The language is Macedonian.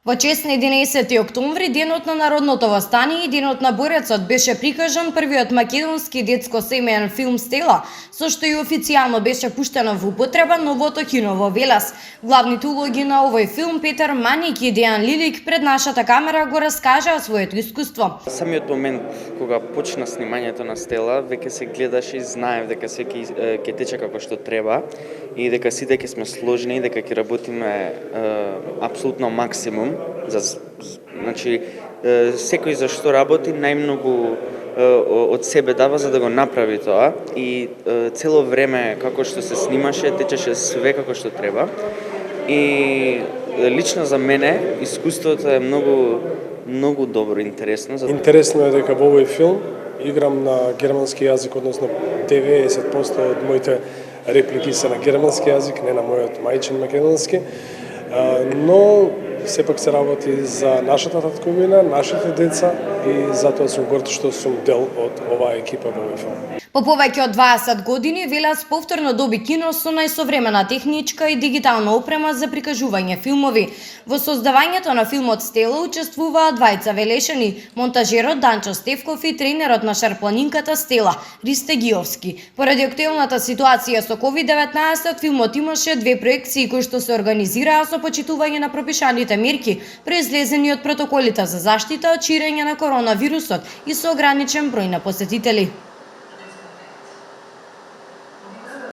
Во чест на 11 октомври, денот на народното востание и денот на борецот, беше прикажан првиот македонски детско-семеен филм Стела, со што и официјално беше пуштено во употреба новото кино во Велес. Главните улоги на овој филм Петар Маник и Дејан Лилик пред нашата камера го раскажаа своето искуство. Самиот момент кога почна снимањето на Стела, веќе се гледаше и знаев дека се ќе тече како што треба и дека сите ќе сме сложни и дека ќе работиме апсолутно максимум. Значи, секој за што работи најмногу од себе дава за да го направи тоа и цело време како што се снимаше течеше све како што треба и лично за мене искуството е многу добро, интересно. Интересно е дека во овој филм играм на германски јазик, односно 90% од моите реплики се на германски јазик, не на мојот мајчин македонски, но сепак се работи за нашата татковина, нашите деца и затоа сум горд што сум дел од оваа екипа во овој филм. По повеќе од 20 години Велес повторно доби кино со најсовремена техничка и дигитална опрема за прикажување филмови. Во создавањето на филмот Стела учествуваа двајца велешани, монтажерот Данчо Стевков и тренерот на шарпланинката Стела, Ристе Гиовски. Поради актуелната ситуација со COVID-19, филмот имаше две проекции кои што се организираа со почитување на пропишаните мерки, произлезени од протоколите за заштита од ширење на коронавирусот и со ограничен број на посетители.